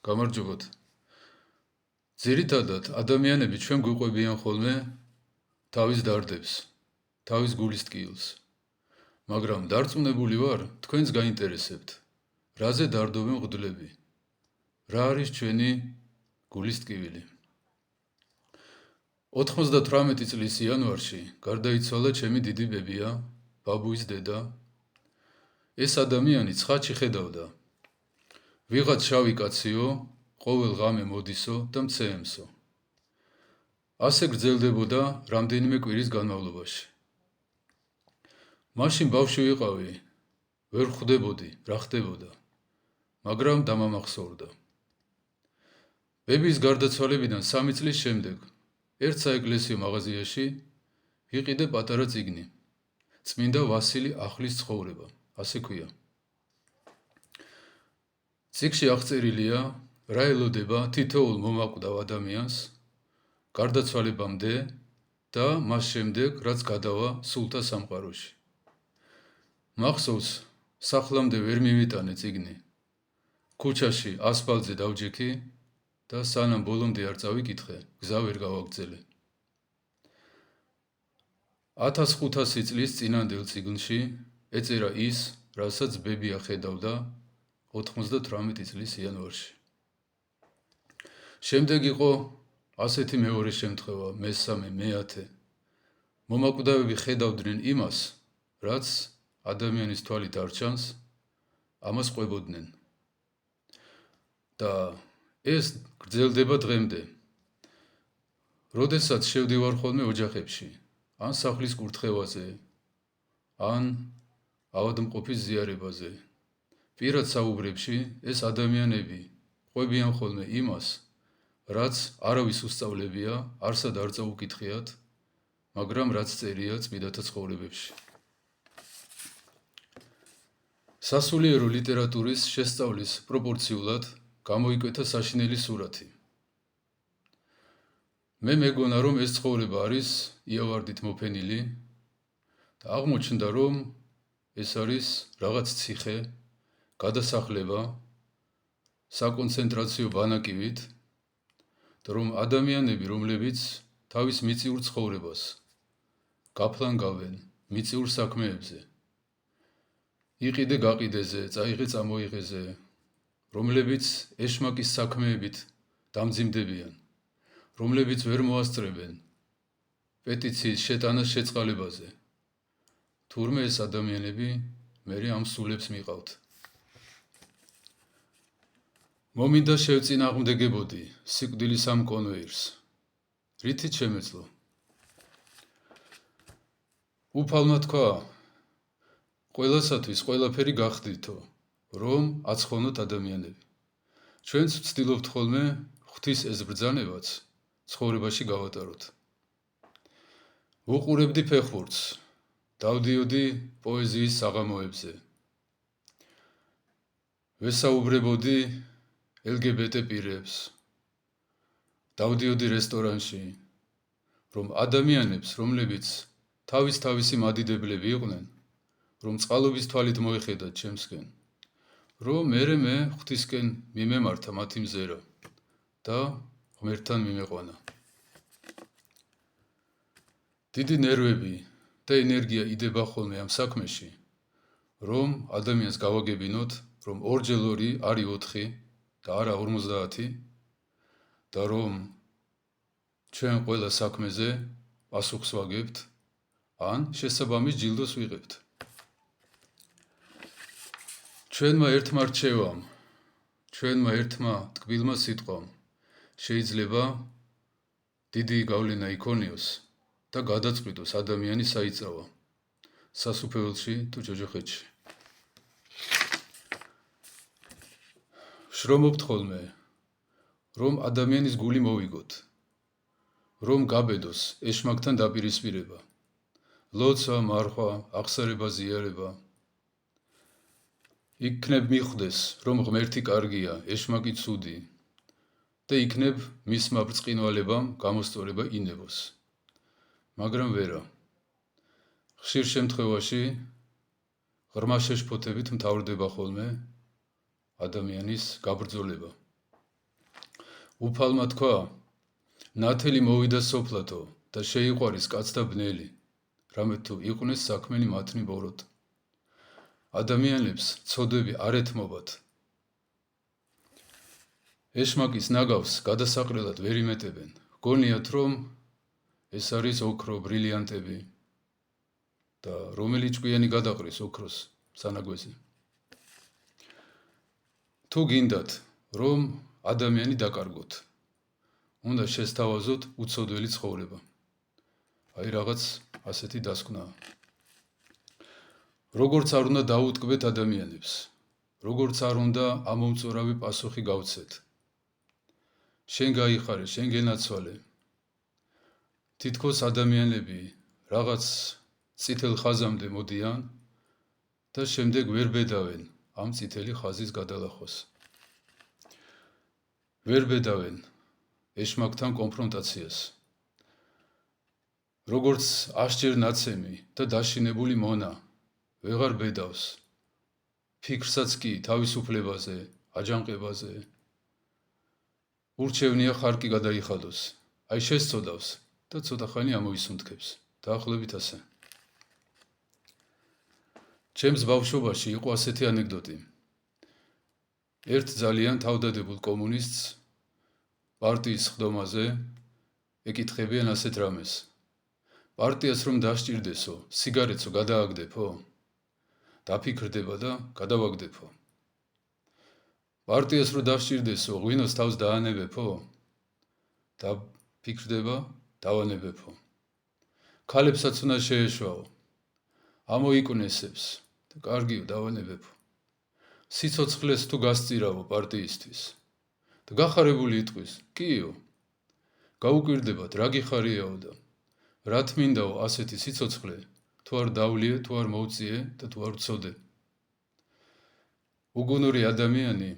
გამარჯობათ. ძირითადად ადამიანები ჩვენ გვიყვებიან ხოლმე თავის დარდებს, თავის გულის ტკივილს. მაგრამ დარწმუნებული ვარ, თქვენს გაინტერესებთ, რაზე დარდობენ მღვდლები, რა არის ჩვენი გულის ტკივილი. 98 წლის იანვარში გარდაიცვალა ჩემი დიდი ბებია, ბაბუის დედა. ეს ადამიანი ცხადში ხედავდა. ვიღაც შავი კაციო, ყოველ ღამე მოდისო და მცეემსო. ასე გრძელდებოდა რამდენიმე კვირის განმავლობაში. მაშინ ბავშვი ვიყავი, ვერ ხვდებოდი, რა ხდებოდა, მაგრამ დამამახსოვრდა. ბებიის გარდაცვალებიდან 3 წლის შემდეგ ერთ საეკლესიო მაღაზიაში ვიყიდე პატარა წიგნი. წმინდა ვასილი ახლის ცხოვრება, ასე ქვია. წიგნში აღწერილია, რა ელოდება თითოეულ მომაკვდავ ადამიანს გარდაცვალებამდე და მას შემდეგ, რაც გადავა სულთა სამყაროში. მახსოვს, სახლამდე ვერ მივიტანე წიგნი. ქუჩაში ასფალტზე დავჯექი და სანამ ბოლომდე არ წავიკითხე, გზა ვერ გავაგრძელე. 1500 წლის წინანდელ წიგნში ეწერა ის, რასაც ბებია ხედავდა 98 წლის იანვარში. შემდეგ იყო ასეთი მეორე შემთხვევა, მესამე, მეათე. მომაკვდავები ხედავდნენ იმას, რაც ადამიანის თვალით არ ჩანს, ამას ყვებოდნენ. და ეს გრძელდება დღემდე. როდესაც შევდივარ ხოლმე ოჯახებში, ან სახლის კურთხევაზე, ან ავადმყოფის ზიარებაზე, პირად საუბრებში ეს ადამიანები ყვებიან ხოლმე იმას, რაც არავის უსწავლებია, არსად არ წაუკითხიათ, მაგრამ რაც წერია წმინდათა ცხოვრებებში. სასულიერო ლიტერატურის შესწავლის პროპორციულად გამოიკვეთა საშინელი სურათი. მე მეგონა, რომ ეს ცხოვრება არის იავარდით მოფენილი და აღმოჩნდა, რომ ეს არის რაღაც ციხე, გადასახლება, საკონცენტრაციო ბანაკივით და რომ ადამიანები, რომლებიც თავის მიწიურ ცხოვრებას გაფლანგავენ მიწიურ საქმეებზე, იყიდე გაყიდეზე, წაიღე წამოიღეზე, რომლებიც ეშმაკის საქმეებით დამძიმდებიან, რომლებიც ვერ მოასწრებენ პეტიციის შეტანას შეწყალებაზე. თურმე ეს ადამიანები მერე ამ სულებს მიყავთ. მომინდა შევწინააღმდეგებოდი სიკვდილის ამ კონვეირს. რითიც შემეძლო? უფალმა თქვა, ყველასათვის ყველაფერი გახდითო, რომ აცხოვნოთ ადამიანები. ჩვენც ვცდილობთ ხოლმე ღვთის ეს ბრძანებაც ცხოვრებაში გავატაროთ. ვუყურებდი ფეხბურთს, დავდიოდი პოეზიის საღამოებზე. ვესაუბრებოდი LGBT პირებს. დავდიოდი რესტორანში, რომ ადამიანებს, რომლებიც თავისი მადიდებლები იყვნენ, რომ წყალობის თვალით მოეხედათ ჩემსკენ, რომ მე ღვთისკენ მიმემართა მათი მზერა და ღმერთთან მიმეყვანა. დიდი ნერვები და ენერგია იდება ხოლმე ამ საქმეში, რომ ადამიანს გავაგებინოთ, რომ 2x2 არის 4 და არა 50 და რომ ჩვენ ყველა საქმეზე პასუხს ვაგებთ, ან შესაბამის ჯილდოს ვიღებთ. ჩვენმა ერთმა რჩევამ, ჩვენმა ერთმა ტკბილმა სიტყვამ შეიძლება დიდი გავლენა იქონიოს და გადაწყვიტოს ადამიანის საიწავა სასუფეველში თუ ჯოჯოხეთში. შრომობთ ხოლმე, რომ ადამიანის გული მოვიგოთ, რომ გაბედოს ეშმაკთან დაპირისპირება, ლოცვა, მარხვა, აღსარება, ზიარება. იქნებ მიხვდეს, რომ ღმერთი კარგია, ეშმაკი ცუდი და იქნებ მისმა ბრწყინვალებამ გამოსწორება ინებოს. მაგრამ ვერა. ხშირ შემთხვევაში ღრმა შეშფოთებით მთავრდება ხოლმე ადამიანის გაბრძოლება. უფალმა თქვა, ნათელი მოვიდა სოფლათო და შეიყვარის კაც და ბნელი, რამე თუ იყვნენ საქმენი მათნი ბოროტ. ადამიანებს ცოდვები არ ეთმობათ. ეშმაკის ნაგავს გადასაყრელად ვერ იმეტებენ. გონიათ, რომ ეს არის ოქრო, ბრილიანტები და რომელი ჭკვიანი გადაყრის ოქროს სანაგვეზე. თუ გინდათ, რომ ადამიანი დაკარგოთ, უნდა შესთავაზოთ უცოდველი ცხოვრება. აი რაღაც ასეთი დასკვნაა. როგორც არ უნდა დაუტკბეთ ადამიანებს, როგორც არ უნდა ამომწურავი პასუხი გავცეთ. შენ გაიხარე, შენ გენაცვალე. თითქოს ადამიანები რაღაც წითელ ხაზამდე მოდიან და შემდეგ ვერ ბედავენ ამ წითელი ხაზის გადალახვას. ვერ ბედავენ ეშმაკთან კონფრონტაციას. როგორც ასჯერ ნაცემი და დაშინებული მონა ვეღარ ბედავს. ფიქრსაც კი თავისუფლებაზე, აჯანყებაზე. ურჩევნია ხარკი გადაიხადოს. აი შესწოდავს და ცოტა ხანი ამოისუნთქებს. დაახლოებით ასე. ჩემს ბავშვობაში იყო ასეთი ანეკდოტი. ერთ ძალიან თავდადებულ კომუნისტს პარტიის ხდომაზე ეკითხებიან ასეთ რამეს. პარტიას რომ დასჭირდესო, სიგარეტსო გადააგდებო? დაფიქრდება და გადავაგდებო. პარტიას რომ დასჭირდესო, ღვინოს თავს დაანებებო? დაფიქრდება, დავანებებო. ქალებსაც უნდა შეეშვაო. ამოიკვნესებს და კარგიო დავანებებო. სიცოცხლეს თუ გასწირავო პარტიისთვის და გახარებული იტყვის, კიო, გაუკვირდებათ რა გიხარიაო და რა თმინდაო ასეთი სიცოცხლე, თუ არ დავლიე, თუ არ მოვწიე და თუ არ ვცოდე. უგუნური ადამიანი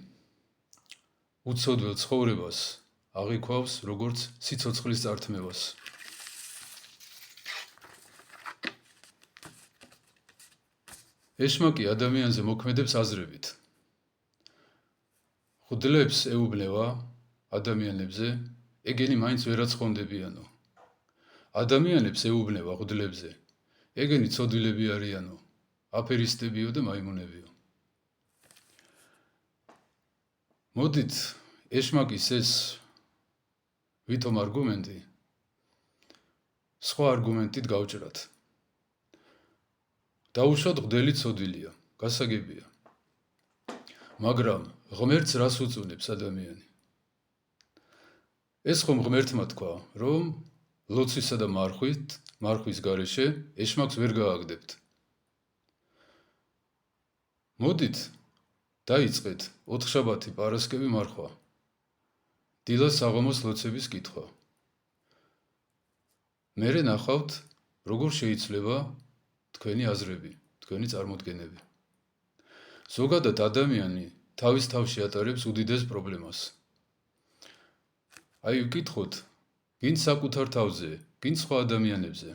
უცოდველ ცხოვრებას აღიქვავს როგორც სიცოცხლის წართმევას. ეშმაკი ადამიანზე მოქმედებს აზრებით. ხუდლებს ეუბნება ადამიანებზე, ეგენი მაინც ვერაცხონდებიანო. ადამიანებს ეუბნება ხუდლებზე, ეგენი ცოდვილები არიანო, აფერისტებიო და მაიმუნებიო. მოდით ეშმაკის ეს ვითომ არგუმენტი სხვა არგუმენტით გავჭრათ. დაუშვათ მღვდელი ცოდვილია, გასაგებია. მაგრამ ღმერთს რას უწუნებს ადამიანი? ეს ხომ ღმერთმა თქვა, რომ ლოცვისა და მარხვის გარეშე ეშმაკს ვერ გააგდებთ. მოდით დაიწყეთ ოთხშაბათი პარასკევი მარხვა. დილას საღამოს ლოცვების კითხვა. მერე ნახავთ, როგორ შეიძლება თქვენი აზრები, თქვენი წარმოდგენები. ზოგადად ადამიანი თავის თავში ატარებს უდიდეს პრობლემას. აი ვკითხოთ, გინც საკუთარ თავზე, გინც სხვა ადამიანებზე.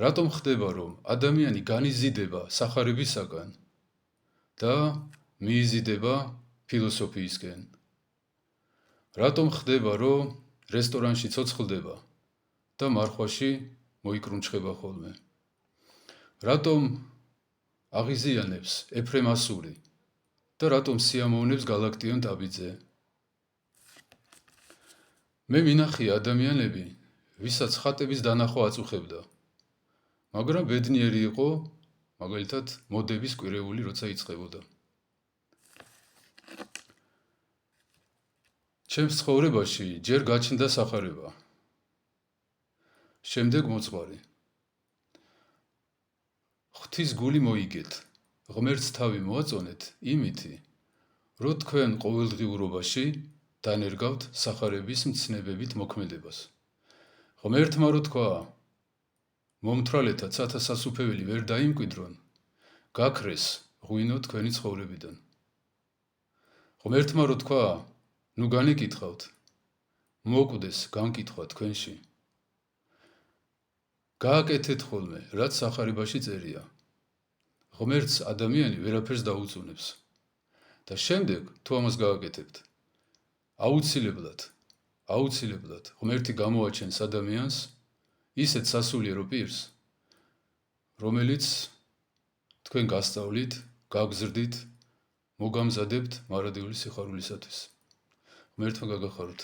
რატომ ხდება, რომ ადამიანი განიზიდება სახარებისაგან და მიიზიდება ფილოსოფიისკენ? რატომ ხდება, რომ რესტორანში ცოცხლდება და მარხვაში მოიკრუნჩხება ხოლმე? რატომ აღიზიანებს ეფრემ ასური და რატომ სიამოვნებს გალაქტიონ ტაბიძე? მე მინახია ადამიანები, ვისაც ხატების დანახვა აწუხებდა, მაგრამ ბედნიერი იყო, მაგალითად, მოდების კვირეული როცა იწყებოდა. ჩემს ცხოვრებაში ჯერ გაჩნდა სახარება, შემდეგ მოწყარი. ღვთის გული მოიგეთ, ღმერთს თავი მოაწონეთ იმითი, რომ თქვენ ყოველდღიურობაში დანერგავთ სახარების მცნებებით მოქმედებას. ღმერთმა რო თქვა, მომთრალეთა ცათა სასუფეველი ვერ დაიმკვიდრონ, გაქრეს ღვინო თქვენი ცხოვრებიდან. ღმერთმა რო თქვა, ნუ განეკითხავთ, მოკვდეს განკითხვა თქვენში. გააკეთეთ ხოლმე, რაც სახარებაში წერია. ღმერთს ადამიანი ვერაფერს დაუწუნებს. და შემდეგ, თუ ამას გააკეთებთ, აუცილებლად ღმერთი გამოაჩენს ადამიანს ისეთ სასულიერო პირს, რომელიც თქვენ გასწავლით, გაგზრდით, მოგამზადებთ მარადიული სიხარულისათვის. ღმერთმა გაგახაროთ.